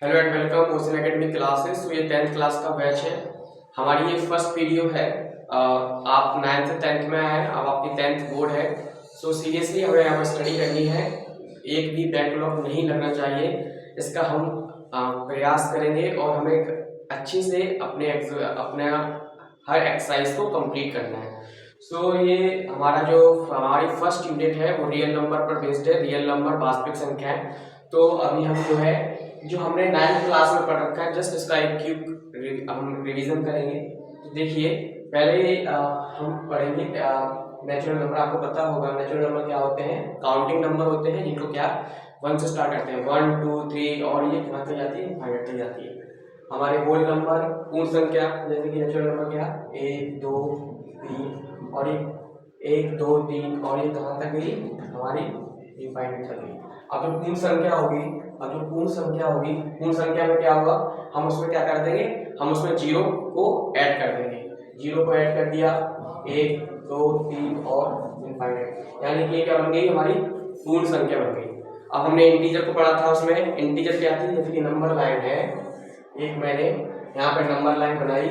Hello and welcome motion academic classes. तो ये 10th class का बैच है। हमारी ये फर्स्ट वीडियो है। आप 9th से 10th में आए, अब आपकी 10th बोर्ड है। सो सीरियसली हमें यहाँ पर स्टडी करनी है, एक भी बैकलॉग नहीं लगना चाहिए। इसका हम प्रयास करेंगे और हमें अच्छी से अपने हर एक्सरसाइज को कंप्लीट करना है। सो ये हमारी फर्स्ट यूनिट है वो रियल नंबर पर बेस्ड है, रियल नंबर वास्तविक संख्या है। तो अभी हम जो हमने 9th क्लास में पढ़ रखा है, जस्ट इसका एक क्विक हम रिवीजन करेंगे। तो देखिए, पहले हम पढ़ेंगे नेचुरल नंबर। आपको पता होगा नेचुरल नंबर क्या होते हैं, काउंटिंग नंबर होते हैं जिनको क्या 1 से स्टार्ट करते हैं, 1 2 3 और ये कहाँ तक जाती है, 5 तक जाती है। हमारे होल नंबर पूर्ण संख्या जैसे कि नेचुरल नंबर क्या 1 2 3 और 1 2 3 और ये कहाँ तक गई, हमारी इनफाइनाइट तक गई। अब जो पूर्ण संख्या होगी, पूर्ण संख्या में क्या होगा, हम उसमें क्या कर देंगे, हम उसमें जीरो को ऐड कर देंगे। जीरो को ऐड कर दिया, 1 2 3 और इनफाइनाइट, यानी कि ये क्या बन गई, हमारी पूर्ण संख्या बन गई। अब हमने इंटीजर को पढ़ा था, उसमें इंटीजर क्या थी, जैसे कि नंबर लाइन है, एक मैंने यहाँ पे नंबर लाइन बनाई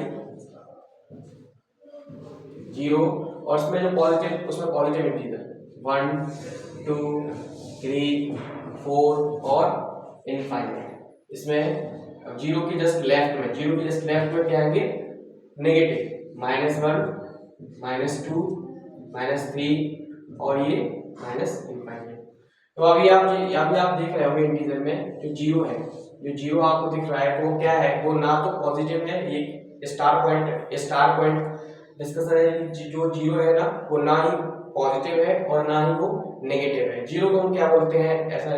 0 और उसमें जो पॉजिटिव इंटीजर 1 2 3 4 और इनफाइनाइट। इसमें जीरो के जस्ट लेफ्ट में क्या आएंगे, नेगेटिव -1 -2 -3 और ये माइनस इनफाइनाइट। तो अभी आप देख रहे होंगे इंटीजर में जो जीरो है, जो जीरो आपको दिख रहा है वो क्या है, वो ना तो पॉजिटिव है, ये स्टार पॉइंट डिस्कशन है कि जो जीरो है ना वो ना ही पॉजिटिव है और ना ही वो नेगेटिव है। जीरो को हम क्या बोलते हैं, ऐसा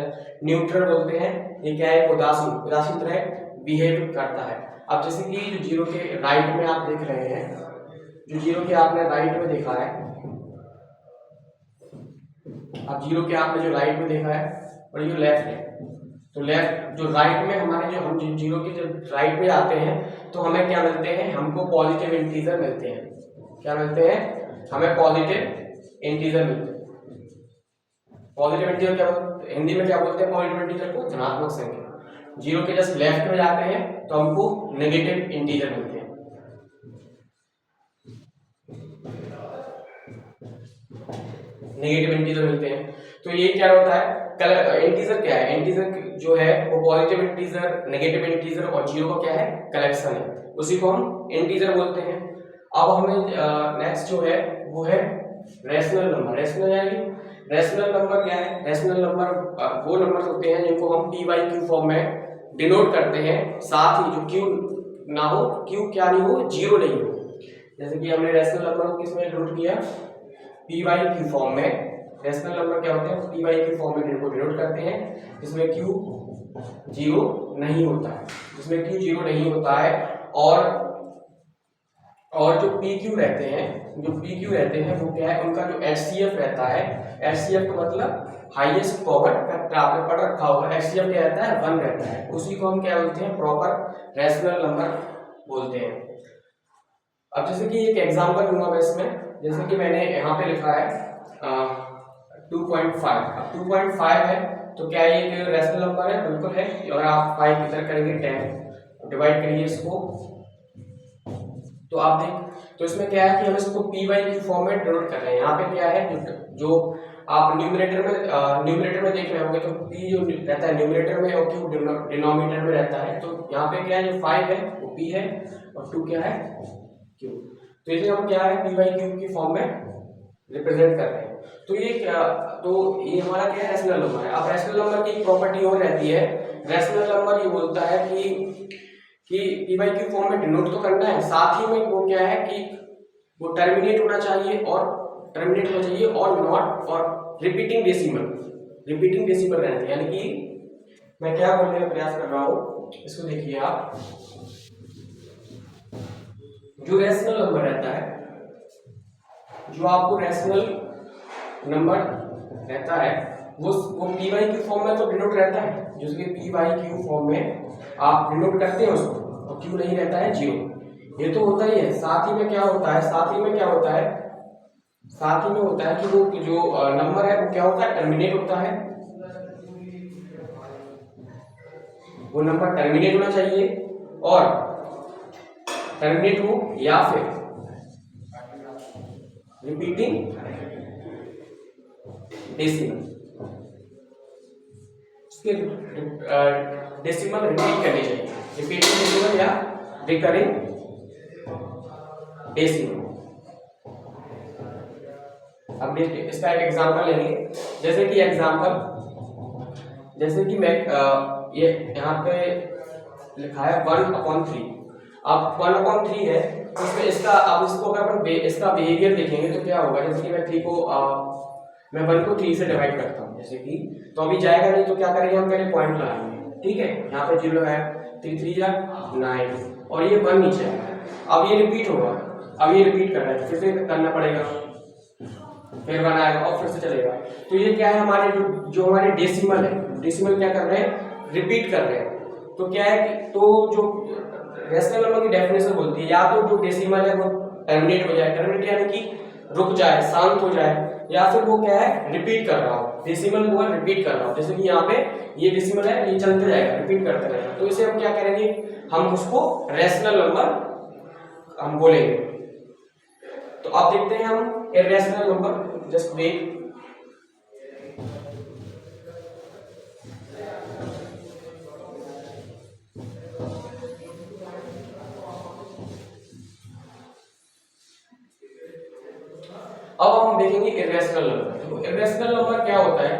न्यूट्रल बोलते हैं। ये क्या है, उदासीन तरह बिहेव करता है। अब जैसे कि जो जीरो के राइट में आप देख रहे हैं, जो जीरो के आपने राइट में देखा है, अब जीरो के आपने जो राइट में देखा है और ये लेफ्ट है, तो लेफ्ट जो राइट में हमारे जो हम जीरो के जब राइट में आते हैं तो हमें क्या मिलते हैं, हमको पॉजिटिव इंटीजर मिलते हैं। क्या मिलते हैं, हमें पॉजिटिव इंटीजर मिलते हैं। पॉजिटिव इंटीजर क्या हिंदी में क्या बोलते हैं, पॉजिटिव इंटीजर को धनात्मक संख्या। जीरो के जस्ट लेफ्ट में जाते हैं तो हमको नेगेटिव इंटीजर मिलते हैं। तो ये क्या होता है, इंटीजर क्या है, इंटीजर जो है वो पॉजिटिव इंटीजर, नेगेटिव इंटीजर और जीरो का क्या है, कलेक्शन है, उसी को हम इंटीजर बोलते हैं। अब हमें नेक्स्ट जो है वो है रेशनल नंबर। रेशनल नंबर क्या है, रेशनल नंबर वो नंबर होते हैं जिनको हम पी वाई क्यू फॉर्म में डिनोट करते हैं, साथ ही जो क्यू ना हो, क्यू क्या नहीं हो, जीरो नहीं हो। जैसे कि हमने रेशनल नंबर को किसमें डिनोट किया, पी वाई क्यू फॉर्म में। रेशनल नंबर क्या होते हैं, पी वाई क्यू फॉर्म में इनको डिनोट करते हैं जिसमें क्यू जीरो नहीं होता है, और जो पी क्यू रहते हैं वो क्या है, उनका जो एचसीएफ रहता है, एचसीएफ का मतलब हाईएस्ट कॉमन फैक्टर, आपने पढ़ रखा होगा। एचसीएफ क्या रहता है, 1 रहता है, उसी को हम क्या बोलते हैं, प्रॉपर रेशनल नंबर बोलते हैं। अब जैसे कि एक एग्जांपल दूंगा मैं इसमें, जैसे कि मैंने यहाँ पे लिखा है 2.5। अब 2.5 है तो क्या ये एक रेशनल नंबर है, बिल्कुल है। अगर आप 5 इधर करेंगे 10 डिवाइड करिए इसको, तो आप देख, तो इसमें क्या है कि हम इसको पी वाई क्यू फॉर्म में डिनोट कर रहे हैं। यहाँ पे क्या है, जो आप न्यूमरेटर में देख रहे होंगे तो पी जो रहता है न्यूमरेटर में और क्यू डिनोमिनेटर में रहता है। तो यहाँ पे क्या है, जो 5 है वो पी है और 2 क्या है, क्यू। तो इसे हम क्या है, पी वाई क्यू की फॉर्म में रिप्रेजेंट कर रहे हैं। तो ये हमारा क्या है, रैशनल नंबर है। अब रैशनल नंबर की प्रॉपर्टी और रहती है, रैशनल नंबर ये बोलता है कि पी वाई क्यू फॉर्म में डिनोट तो करना है, साथ ही में वो क्या है कि वो टर्मिनेट होना चाहिए और नॉट और रिपीटिंग डेसिमल रहना चाहिए। यानी कि मैं क्या बोलने का प्रयास कर रहा हूँ, इसको देखिए आप, जो रैशनल नंबर रहता है, जो आपको रैशनल नंबर रहता है वो पी वाई क्यू फॉर्म में तो डिनोट रहता है, जैसे कि पी वाई क्यू फॉर्म में आप डिनोट करते हैं उसको, और क्यू नहीं रहता है, जीरो। ये तो होता ही है। साथ ही में क्या होता है कि वो जो नंबर है वो क्या होता है, टर्मिनेट होता है। वो नंबर टर्मिनेट होना चाहिए, और टर्मिनेट हो या फिर रिपीटिंग डेसिमल, इसके डेसिमल रिपीट करनी चाहिए, रिपीटिंग डेसिमल या रिकरिंग डेसिमल। अब देखिए इसका एक एग्जांपल लेंगे, जैसे कि मैं ये यहाँ पे लिखा है 1/3। अब 1/3 है तो इसमें इसका, अब इसको अगर अपन इसका बिहेवियर देखेंगे तो क्या होगा, जैसे कि मैं 1 को 3 से डिवाइड करता हूँ, जैसे कि तो अभी जाएगा नहीं, तो क्या करेंगे हम पहले पॉइंट लगाएंगे, ठीक है। यहाँ पे 0 है, 3 3 या 9 और ये 1 नीचे है। अब ये रिपीट होगा, अब ये रिपीट कर रहा है, फिर से करना पड़ेगा, फिर 1 आएगा और फिर से चलेगा। तो ये क्या है, हमारे जो हमारे डेसिमल है, डेसिमल क्या कर रहे हैं, रिपीट कर रहे हैं। तो क्या है कि तो जो रेशनल नंबर की डेफिनेशन बोलती है, या तो जो डेसिमल है वो टर्मिनेट हो जाए, टर्मिनेट यानी कि रुक जाए, शांत हो जाए, या फिर वो क्या है, रिपीट कर रहा हो, डेसिमल वो है रिपीट कर रहा हो। जैसे कि यहाँ पे ये डेसिमल है, ये चलते जाएगा, रिपीट करते रहेगा, तो इसे हम क्या करेंगे, हम उसको रेशनल नंबर हम बोलेंगे। तो आप देखते हैं हम इर्रेशनल नंबर, जस्ट वेट। अब हम देखेंगे इर्रेशनल नंबर। तो इर्रेशनल नंबर क्या होता है,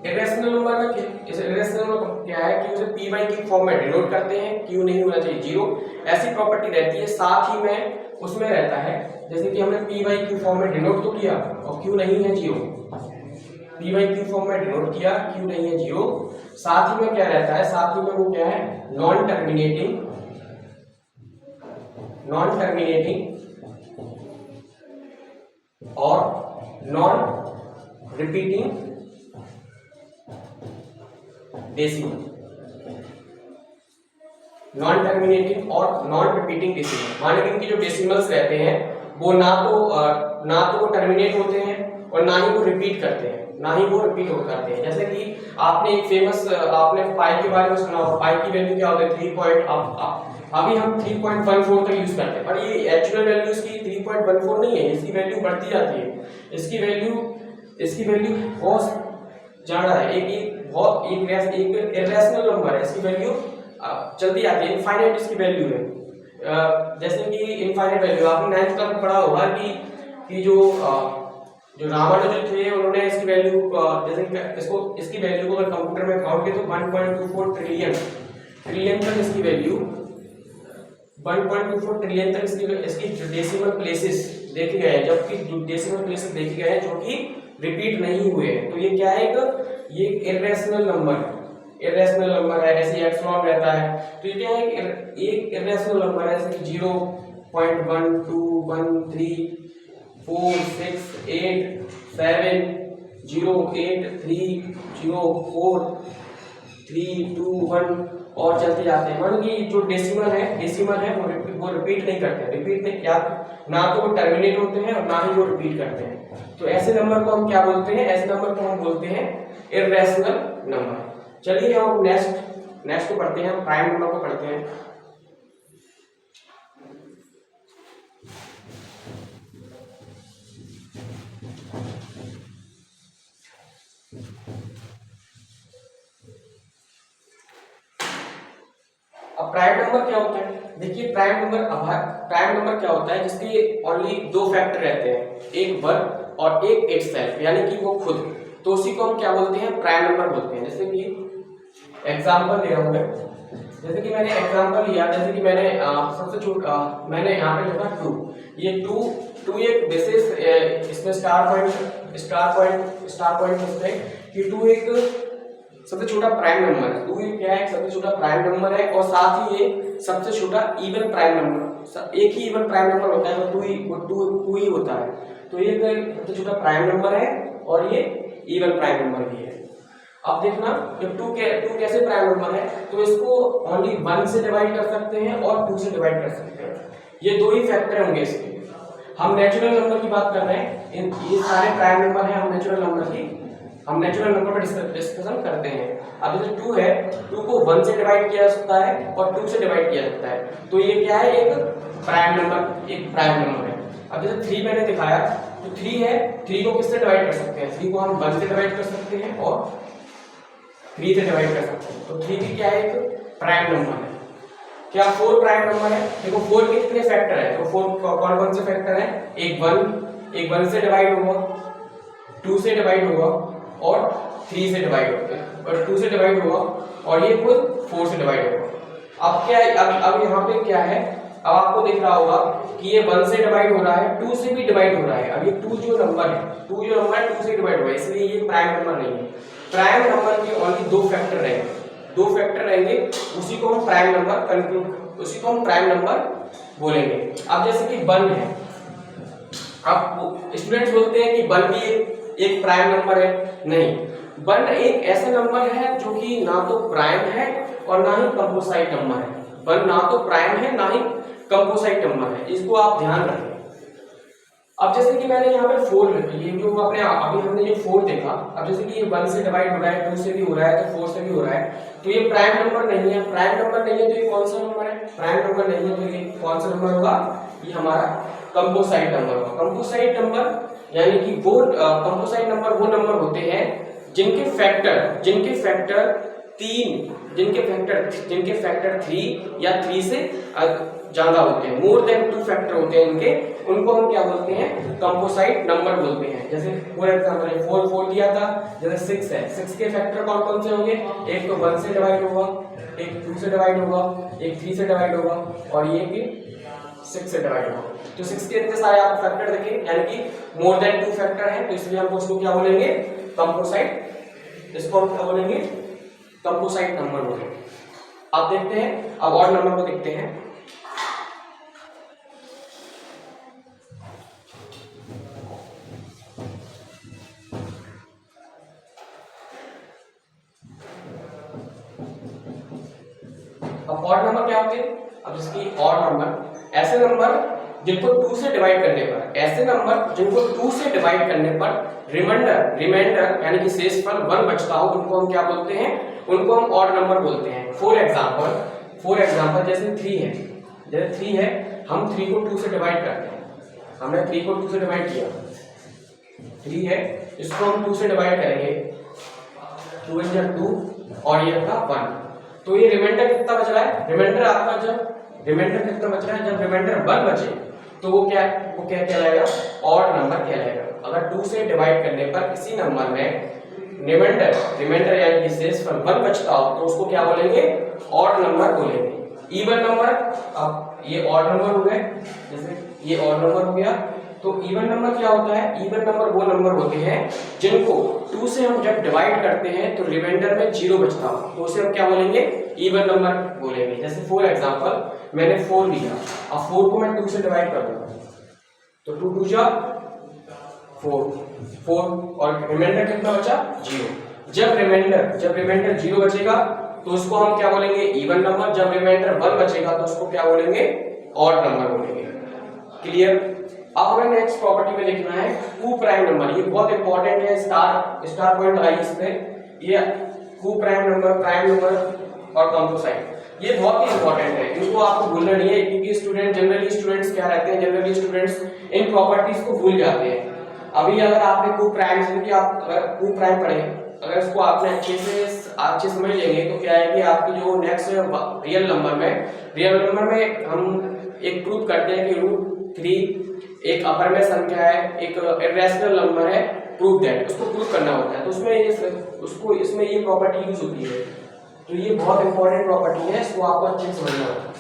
इर्रेशनल नंबर में इर्रेशनल नंबर क्या है कि उसे पी बाई क्यू फॉर्म में डिनोट करते हैं, क्यू नहीं होना चाहिए 0, ऐसी प्रॉपर्टी रहती है। साथ ही में उसमें रहता है, जैसे कि हमने पी बाई क्यू फॉर्म में डिनोट तो किया और क्यू नहीं है 0, पी बाई क्यू फॉर्म में डिनोट किया, क्यू नहीं है 0। साथ ही में क्या रहता है, साथ ही में वो क्या है, नॉन टर्मिनेटिंग और non repeating decimal, non terminating और नॉन रिपीटिंग डेसिमल। माने कि इनके जो डेसिमल्स रहते हैं वो ना तो वो टर्मिनेट होते हैं और ना ही वो रिपीट करते हैं, करते हैं। जैसे कि आपने एक फेमस आपने पाई के बारे में सुना होगा, पाई की वैल्यू क्या होती है 3 अभी हम 3.14 तक यूज करते हैं, पर ये एक्चुअल वैल्यू इसकी 3.14 नहीं है, इसकी वैल्यू बढ़ती जाती है, इसकी वैल्यू बहुत ज्यादा है, एक इर्रेशनल नंबर है, इसकी वैल्यू चलती जाती है, इनफाइनाइट इसकी वैल्यू है। जैसे कि इनफाइनाइट वैल्यू आपने 9th क्लास में पढ़ा होगा कि जो रावण जो थे उन्होंने इसकी वैल्यू जैसे इसकी वैल्यू को अगर कंप्यूटर में काउंट किया तो 1.24 ट्रिलियन तक इसकी वैल्यू 1.24 ट्रिलियन तक इसकी डेसिमल प्लेसेस देखे गए हैं, जबकि डेसिमल प्लेसेस देखे गए हैं जो कि रिपीट नहीं हुए हैं। तो ये क्या है, ये इर्रेशनल नंबर है, ऐसे एप्सिलॉन रहता है। तो ये क्या है, एक इर्रेशनल नंबर है, जैसे 0.1 2 1 3 4 6 8 7 0 8 3 0 4 3 2 1 और चलते जाते हैं। मानो कि जो डेसिमल है वो रिपीट नहीं करते, क्या ना तो वो टर्मिनेट होते हैं और ना ही वो रिपीट करते हैं। तो ऐसे नंबर को हम क्या बोलते हैं, ऐसे नंबर को हम बोलते हैं इर्रेशनल नंबर। चलिए हम नेक्स्ट को पढ़ते हैं, प्राइम नंबर को पढ़ते हैं। अब प्राइम नंबर क्या होता है, देखिए प्राइम नंबर क्या होता है, जिसके ओनली 2 फैक्टर रहते हैं, एक वर्ग और एक इटसेल्फ, यानी कि वो खुद। तो उसी को हम क्या बोलते हैं, प्राइम नंबर बोलते हैं। जैसे कि एग्जांपल ले रहा हूं मैं, जैसे कि मैंने एग्जांपल लिया, जैसे कि मैंने सबसे छोटा मैंने यहाँ पे लिखा 2, ये 2 एक विशेष इसमें स्टार पॉइंट है कि 2 एक सबसे छोटा प्राइम नंबर है। 2 क्या है, सबसे छोटा प्राइम नंबर है, और साथ ही ये सबसे छोटा इवन प्राइम नंबर, एक ही इवन प्राइम नंबर होता है तो 2 ही होता है। तो ये सबसे छोटा प्राइम नंबर है और ये इवन प्राइम नंबर भी है। अब देखना जब 2 कैसे प्राइम नंबर है, तो इसको ओनली 1 से डिवाइड कर सकते हैं और 2 से डिवाइड कर सकते हैं, ये 2 ही फैक्टर होंगे इसके। हम नेचुरल नंबर की बात कर रहे हैं, ये सारे प्राइम नंबर हैं, हम नेचुरल नंबर की हम नेचुरल नंबर पर डिस्कशन करते हैं। अब जैसे 2 है, 2 को 1 से डिवाइड किया जा सकता है और 2 से डिवाइड किया जा सकता है, तो ये क्या है, एक प्राइम नंबर है। अब जैसे 3 मैंने दिखाया, तो 3 है, 3 को किससे डिवाइड कर सकते हैं, 3 को हम 1 से डिवाइड कर सकते हैं और 3 से डिवाइड कर सकते हैं, तो 3 भी क्या है, एक प्राइम नंबर है। क्या 4 प्राइम नंबर है? देखो 4 के कितने फैक्टर है, तो 4 कौन कौन से फैक्टर है, एक 1 से डिवाइड होगा, 2 से डिवाइड होगा और 3 से डिवाइड होगा, और 2 से डिवाइड होगा और ये खुद 4 से डिवाइड होगा। अब क्या है, अब यहाँ पे क्या है, अब आपको दिख रहा होगा कि ये 1 से डिवाइड हो रहा है, 2 से भी डिवाइड हो रहा है। अब ये 2 जो नंबर है 2 से डिवाइड हुआ है, इसलिए ये प्राइम नंबर नहीं है। प्राइम नंबर के ओनली 2 फैक्टर रहेंगे, उसी को हम प्राइम नंबर बोलेंगे। अब जैसे कि 1 है, अब स्टूडेंट्स बोलते हैं कि 1 भी एक प्राइम नंबर है, नहीं, 1 एक ऐसा नंबर है जो कि ना तो प्राइम है और ना ही कंपोजिट नंबर है। 1 ना तो प्राइम है ना ही कंपोजिट नंबर है, इसको आप ध्यान रखें। अब जैसे कि मैंने यहाँ पे 4 लिखी, ये जो अभी हमने ये 4 देखा, अब जैसे कि ये 1 से डिवाइड हो रहा है, 2 से भी हो रहा है, तो 4 से भी हो रहा है, तो ये प्राइम नंबर नहीं है। तो ये कौन सा नंबर है, प्राइम नंबर नहीं है, तो ये कौन सा नंबर होगा, ये हमारा कंपोजिट नंबर होगा। कंपोजिट नंबर यानी कि वो कंपोजिट नंबर वो नंबर होते हैं जिनके फैक्टर 3 या 3 से ज्यादा होते हैं, मोर देन 2 फैक्टर होते हैं इनके, उनको हम क्या बोलते हैं, कंपोजिट नंबर बोलते हैं। जैसे फॉर एग्जांपल 4 दिया था, जैसे 6 है, 6 के फैक्टर कौन कौन से होंगे, एक तो 1 से डिवाइड होगा, एक 2 से डिवाइड होगा, एक 3 से डिवाइड होगा और ये कि 6 से डिवाइड होगा। तो 6 के इतने सारे आप फैक्टर देखें, यानी कि मोर देन 2 फैक्टर है, तो इसलिए हम उसको क्या बोलेंगे, कंपोजिट, इसको हम क्या बोलेंगे, कंपोजिट नंबर बोलेंगे। आप देखते हैं, अब और नंबर को देखते हैं। अब ऑड नंबर क्या होते हैं, अब इसकी ऑड नंबर ऐसे नंबर जिनको 2 से डिवाइड करने पर रिमाइंडर यानी कि शेषफल 1 बचता हो, उनको हम क्या बोलते हैं, उनको हम ऑड नंबर बोलते हैं। फॉर एग्जांपल जैसे 3 है, हम 3 को 2 से डिवाइड करते हैं, हमने 3 को 2 से डिवाइड किया, 3 है, इसको हम 2 से डिवाइड करेंगे, 2 × 2 और ये था 1, तो ये रिमाइंडर कितना बच रहा है, रिमाइंडर कितना बच रहा है, जब रिमाइंडर 1 बचे तो वो क्या कहलाएगा, ऑड नंबर कहलाएगा। अगर 2 से डिवाइड करने पर किसी नंबर में रिमाइंडर यानी कि शेषफल 1 बचता हो तो उसको क्या बोलेंगे, ऑड नंबर बोलेंगे। इवन नंबर, अब ये ऑड नंबर हो गए, जैसे ये ऑड नंबर हो गया, तो इवन नंबर क्या होता है, इवन नंबर वो नंबर होते हैं जिनको 2 से हम जब डिवाइड करते हैं तो रिमाइंडर में 0 बचता हो, तो उसे हम क्या बोलेंगे, इवन नंबर बोलेंगे। जैसे फॉर एग्जांपल मैंने 4 लिया, अब 4 को मैं 2 से डिवाइड कर दूंगा, तो 2 2 जा 4 और रिमाइंडर कितना बचा, 0। जब रिमाइंडर 0 बचेगा तो उसको हम क्या बोलेंगे, इवन नंबर। जब रिमाइंडर 1 बचेगा तो उसको क्या बोलेंगे, ऑड नंबर बोलेंगे। क्लियर। अब हमें नेक्स्ट प्रॉपर्टी में लिखना है टू प्राइम नंबर, ये बहुत इंपॉर्टेंट है, स्टार पॉइंट लगाइए इस पे, ये टू प्राइम नंबर और कंपोजिट, ये बहुत ही इंपॉर्टेंट है, इनको आपको भूलना नहीं है, क्योंकि जनरली स्टूडेंट्स क्या रहते हैं, जनरली स्टूडेंट्स इन प्रॉपर्टीज को भूल जाते हैं। अभी अगर आपने टू प्राइम पढ़े, अगर इसको आपने अच्छे समझ लेंगे तो क्या है कि आपकी जो नेक्स्ट रियल नंबर में हम एक प्रूव करते हैं कि √3 एक अपर में संख्या है, एक इरेशनल नंबर है, प्रूव दैट, उसको प्रूव करना होता है, तो इसमें ये प्रॉपर्टी यूज होती है, तो ये बहुत इंपॉर्टेंट प्रॉपर्टी है, इसको आपको अच्छे से समझना होगा।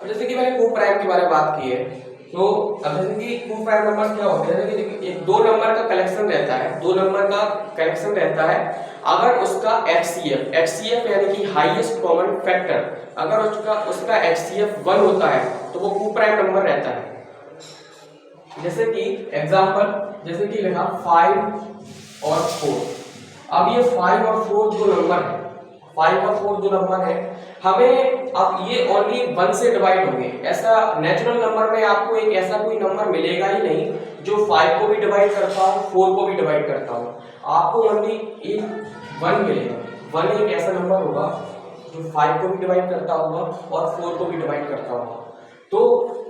जैसे कि मैंने टू प्राइम के बारे में बात की है, तो अब जैसे कि टू प्राइम नंबर क्या होते हैं, जैसे कि दो नंबर का कलेक्शन रहता है, अगर उसका HCF यानी कि हाईएस्ट कॉमन फैक्टर, अगर उसका HCF 1 होता है तो वो टू प्राइम नंबर रहता है। जैसे कि एग्जांपल, जैसे कि लिखा 5 और 4, अब ये 5 और 4 जो नंबर है, 5 और 4 जो नंबर है, हमें अब ये ओनली 1 से डिवाइड होंगे। ऐसा नेचुरल नंबर में आपको एक ऐसा कोई नंबर मिलेगा ही नहीं जो 5 को भी डिवाइड करता हो, 4 को भी डिवाइड करता हो। आपको ओनली एक 1 मिलेगा। 1 एक ऐसा नंबर होगा जो 5 को भी डिवाइड करता होगा और 4 को भी डिवाइड करता होगा। तो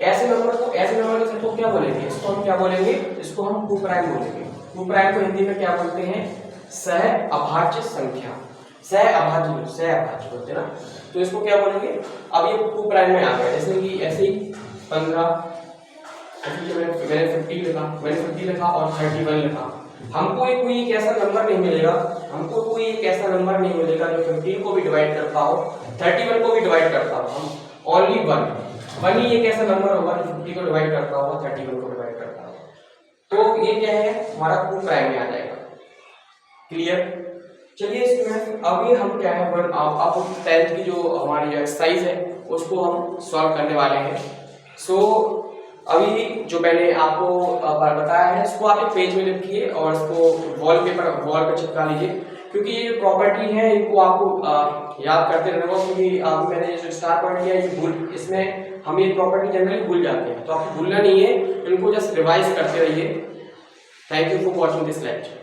ऐसे नंबर के सेट को क्या बोलेंगे? इसको हम क्या बोलेंगे? इसको हम 2 प्राइम बोलेंगे। 2 प्राइम को हिंदी में क्या बोलते हैं? सह अभाज्य संख्या। सह अभाज्य बोलते हैं ना, तो इसको क्या बोलेंगे? अब ये 2 प्राइम में आ गया, जैसे कि ऐसे ही 15, मैंने 50 लिखा और 31 लिखा। हमको कोई एक ऐसा नंबर नहीं मिलेगा, जो 15 को भी डिवाइड करता हो, 31 को भी डिवाइड करता हो। हम ओनली 1 ही एक ऐसा नंबर होगा जो 50 को डिवाइड करता होगा, 31 को डिवाइड करता होगा। तो ये क्या है? हमारा 2 प्राइम में आ जाएगा। क्लियर? चलिए स्टूडेंट, अभी हम क्या है, अब 10th की जो हमारी एक्सरसाइज है उसको हम सॉल्व करने वाले हैं। सो अभी जो मैंने आपको बताया है, इसको आप एक पेज में लिखिए और इसको वॉल पे चिपका लीजिए, क्योंकि ये प्रॉपर्टी है इनको आपको याद करते रहना होगा, क्योंकि मैंने जो स्टार पॉइंट किया है इसमें हम ये प्रॉपर्टी जनरली भूल जाते हैं, तो आपको भूलना नहीं है, इनको जस्ट रिवाइज करते रहिए। Thank you for watching this lecture.